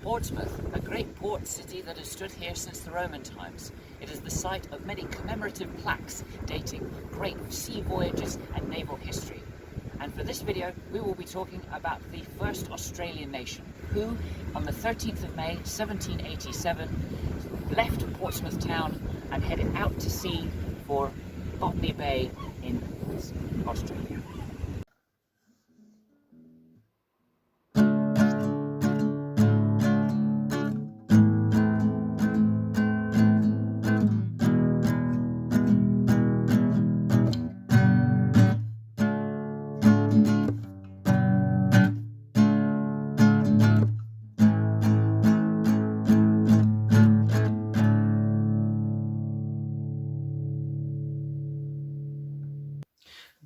Portsmouth, a great port city that has stood here since the Roman times. It is the site of many commemorative plaques dating great sea voyages and naval history. And for this video, we will be talking about the first Australian nation, who, on the 13th of May, 1787, left Portsmouth town and headed out to sea for Botany Bay in Australia.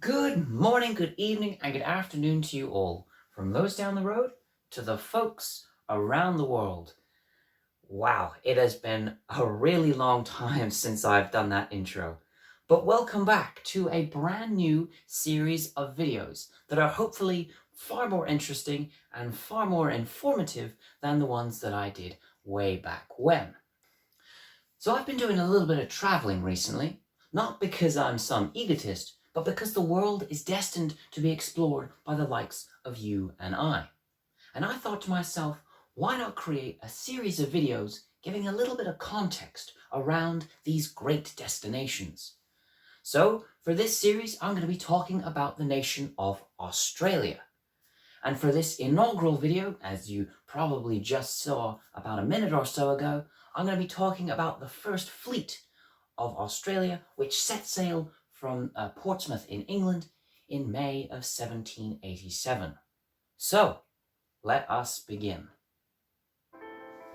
Good morning, good evening, and good afternoon to you all, from those down the road to the folks around the world. Wow, it has been a really long time since I've done that intro, but welcome back to a brand new series of videos that are hopefully far more interesting and far more informative than the ones that I did way back when. So I've been doing a little bit of traveling recently, not because I'm some egotist, but because the world is destined to be explored by the likes of you and I. And I thought to myself, why not create a series of videos giving a little bit of context around these great destinations? So for this series, I'm going to be talking about the nation of Australia. And for this inaugural video, as you probably just saw about a minute or so ago, I'm going to be talking about the first fleet of Australia, which set sail from Portsmouth in England in May of 1787. So, let us begin.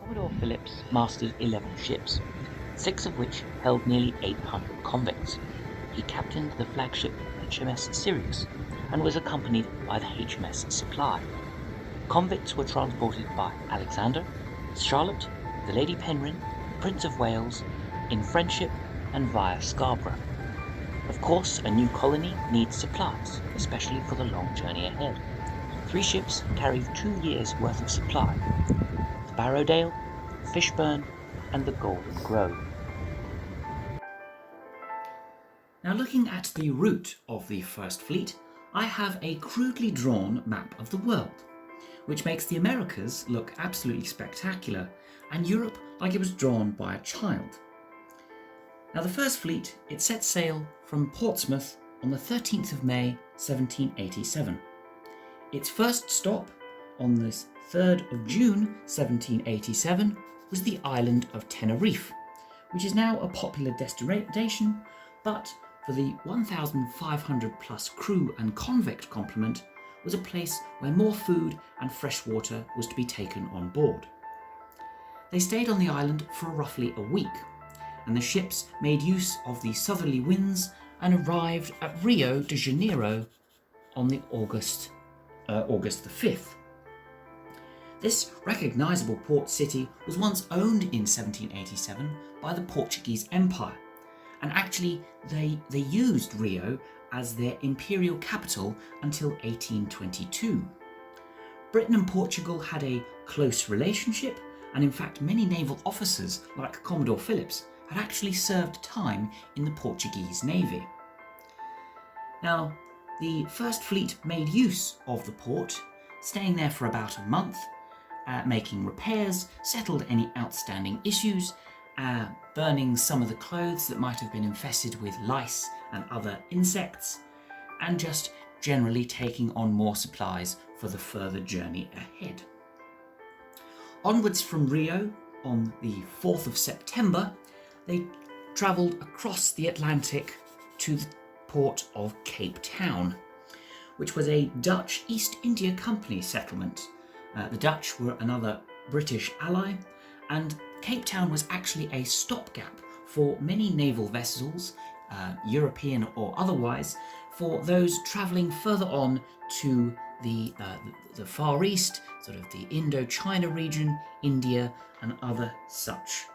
Commodore Phillips mastered 11 ships, 6 of which held nearly 800 convicts. He captained the flagship HMS Sirius and was accompanied by the HMS Supply. Convicts were transported by Alexander, Charlotte, the Lady Penrhyn, Prince of Wales, in Friendship and via Scarborough. Of course, a new colony needs supplies, especially for the long journey ahead. 3 ships carried 2 years' worth of supply: the Barrowdale, Fishburn, and the Golden Grove. Now, looking at the route of the First Fleet, I have a crudely drawn map of the world, which makes the Americas look absolutely spectacular and Europe like it was drawn by a child. Now, the First Fleet, it set sail from Portsmouth on the 13th of May 1787. Its first stop on the 3rd of June 1787 was the island of Tenerife, which is now a popular destination, but for the 1,500 plus crew and convict complement was a place where more food and fresh water was to be taken on board. They stayed on the island for roughly a week, and the ships made use of the southerly winds and arrived at Rio de Janeiro on the August the 5th. This recognisable port city was once owned in 1787 by the Portuguese Empire, and actually they used Rio as their imperial capital until 1822. Britain and Portugal had a close relationship, and in fact many naval officers like Commodore Phillips had actually served time in the Portuguese Navy. Now, the First Fleet made use of the port, staying there for about a month, making repairs, settled any outstanding issues, burning some of the clothes that might have been infested with lice and other insects, and just generally taking on more supplies for the further journey ahead. Onwards from Rio, on the 4th of September, they travelled across the Atlantic to the port of Cape Town, which was a Dutch East India Company settlement. The Dutch were another British ally, and Cape Town was actually a stopgap for many naval vessels, European or otherwise, for those travelling further on to the Far East, sort of the Indochina region, India, and other such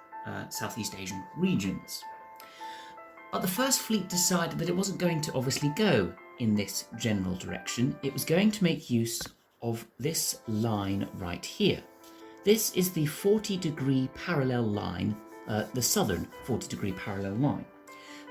Southeast Asian regions. But the First Fleet decided that it wasn't going to obviously go in this general direction. It was going to make use of this line right here. This is the 40-degree parallel line, the southern 40-degree parallel line.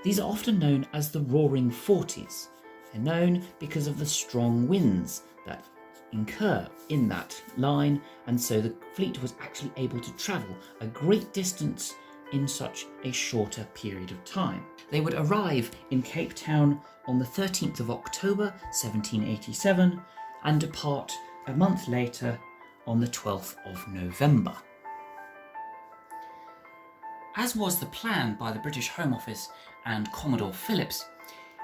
These are often known as the Roaring Forties. They're known because of the strong winds that incur in that line, and so the fleet was actually able to travel a great distance in such a shorter period of time. They would arrive in Cape Town on the 13th of October 1787 and depart a month later on the 12th of November. As was the plan by the British Home Office and Commodore Phillips,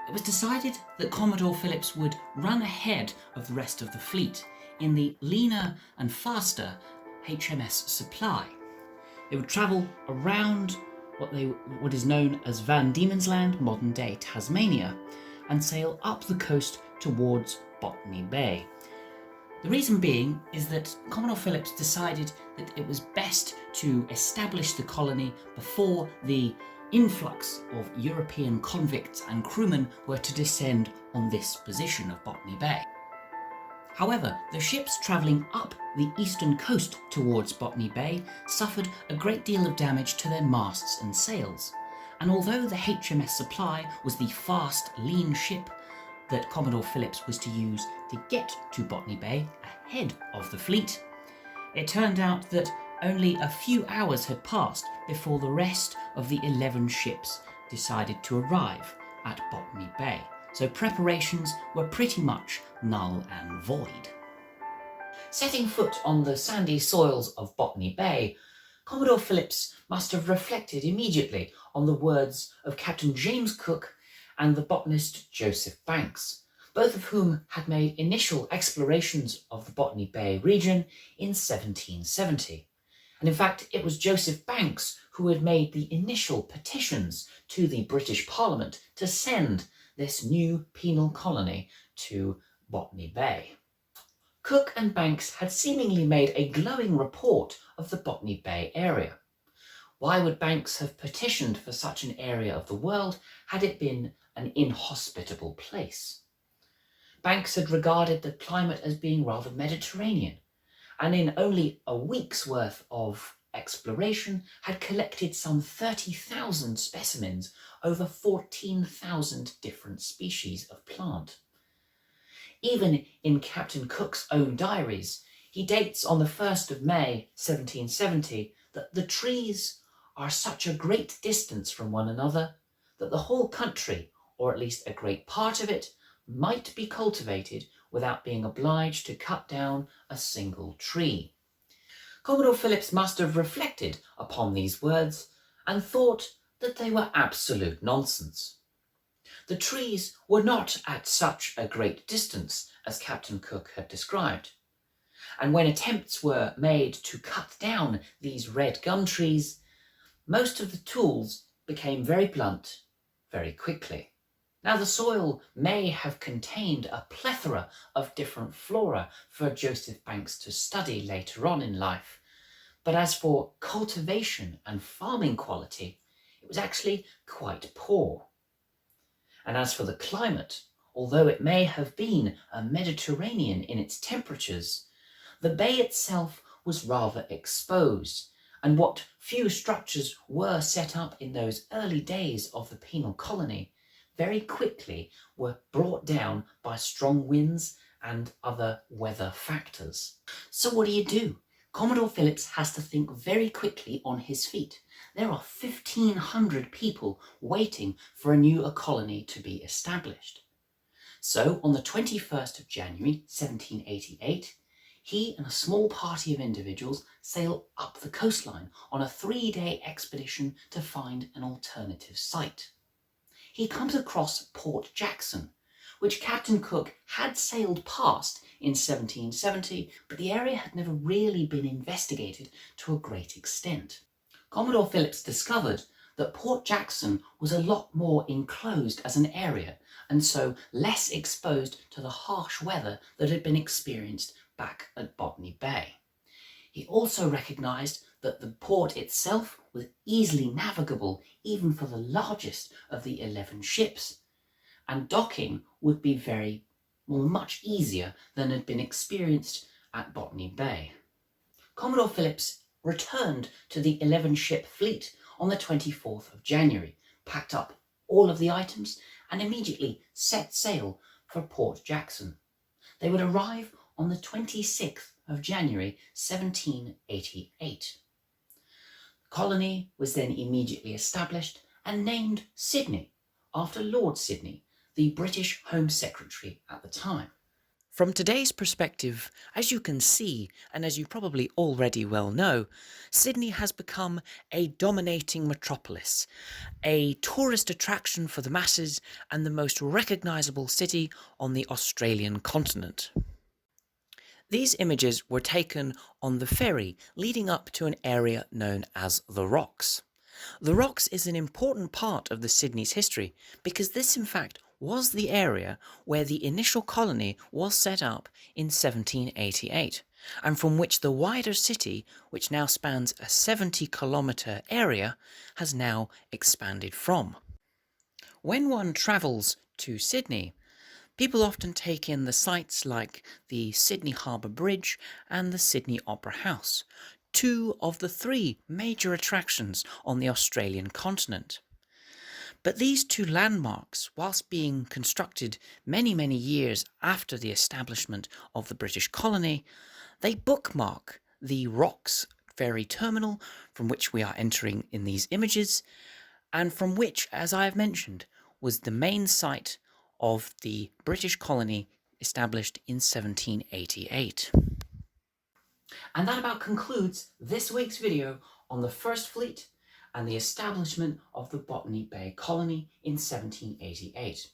it was decided that Commodore Phillips would run ahead of the rest of the fleet in the leaner and faster HMS Supply. They would travel around what is known as Van Diemen's Land, modern-day Tasmania, and sail up the coast towards Botany Bay. The reason being is that Commodore Phillips decided that it was best to establish the colony before the influx of European convicts and crewmen were to descend on this position of Botany Bay. However, the ships travelling up the eastern coast towards Botany Bay suffered a great deal of damage to their masts and sails, and although the HMS Supply was the fast, lean ship that Commodore Phillips was to use to get to Botany Bay ahead of the fleet, it turned out that only a few hours had passed before the rest of the 11 ships decided to arrive at Botany Bay, so preparations were pretty much null and void. Setting foot on the sandy soils of Botany Bay, Commodore Phillips must have reflected immediately on the words of Captain James Cook and the botanist Joseph Banks, both of whom had made initial explorations of the Botany Bay region in 1770. And in fact, it was Joseph Banks who had made the initial petitions to the British Parliament to send this new penal colony to Botany Bay. Cook and Banks had seemingly made a glowing report of the Botany Bay area. Why would Banks have petitioned for such an area of the world had it been an inhospitable place? Banks had regarded the climate as being rather Mediterranean, and in only a week's worth of exploration had collected some 30,000 specimens over 14,000 different species of plant. Even in Captain Cook's own diaries, he dates on the 1st of May 1770 that the trees are such a great distance from one another that the whole country, or at least a great part of it, might be cultivated without being obliged to cut down a single tree. Commodore Phillips must have reflected upon these words and thought that they were absolute nonsense. The trees were not at such a great distance as Captain Cook had described, and when attempts were made to cut down these red gum trees, most of the tools became very blunt very quickly. Now, the soil may have contained a plethora of different flora for Joseph Banks to study later on in life, but as for cultivation and farming quality, it was actually quite poor. And as for the climate, although it may have been a Mediterranean in its temperatures, the bay itself was rather exposed, and what few structures were set up in those early days of the penal colony very quickly were brought down by strong winds and other weather factors. So what do? Commodore Phillips has to think very quickly on his feet. There are 1,500 people waiting for a new colony to be established. So on the 21st of January 1788, he and a small party of individuals sail up the coastline on a 3-day expedition to find an alternative site. He comes across Port Jackson, which Captain Cook had sailed past in 1770, but the area had never really been investigated to a great extent. Commodore Phillips discovered that Port Jackson was a lot more enclosed as an area, and so less exposed to the harsh weather that had been experienced back at Botany Bay. He also recognised that the port itself was easily navigable even for the largest of the 11 ships, and docking would be much easier than had been experienced at Botany Bay. Commodore Phillips returned to the 11-ship fleet on the 24th of January, packed up all of the items, and immediately set sail for Port Jackson. They would arrive on the 26th of January 1788. The colony was then immediately established and named Sydney, after Lord Sydney, the British Home Secretary at the time. From today's perspective, as you can see, and as you probably already well know, Sydney has become a dominating metropolis, a tourist attraction for the masses, and the most recognisable city on the Australian continent. These images were taken on the ferry leading up to an area known as the Rocks. The Rocks is an important part of the Sydney's history because this in fact was the area where the initial colony was set up in 1788 and from which the wider city, which now spans a 70-kilometre area, has now expanded from. When one travels to Sydney, people often take in the sights like the Sydney Harbour Bridge and the Sydney Opera House, two of the three major attractions on the Australian continent. But these two landmarks, whilst being constructed many, many years after the establishment of the British colony, they bookmark the Rocks ferry terminal from which we are entering in these images, and from which, as I have mentioned, was the main site of the British colony established in 1788. And that about concludes this week's video on the First Fleet and the establishment of the Botany Bay colony in 1788.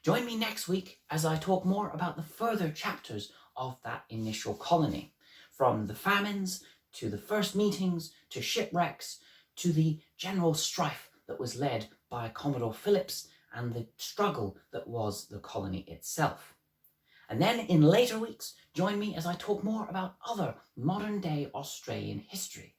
Join me next week as I talk more about the further chapters of that initial colony, from the famines to the first meetings to shipwrecks to the general strife that was led by Commodore Phillips and the struggle that was the colony itself. And then in later weeks, join me as I talk more about other modern-day Australian history,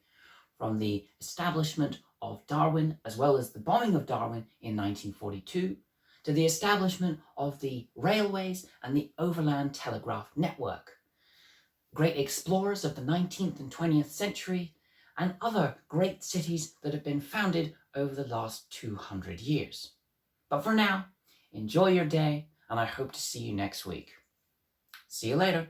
from the establishment of Darwin as well as the bombing of Darwin in 1942, to the establishment of the railways and the overland telegraph network, great explorers of the 19th and 20th century, and other great cities that have been founded over the last 200 years. But for now, enjoy your day, and I hope to see you next week. See you later.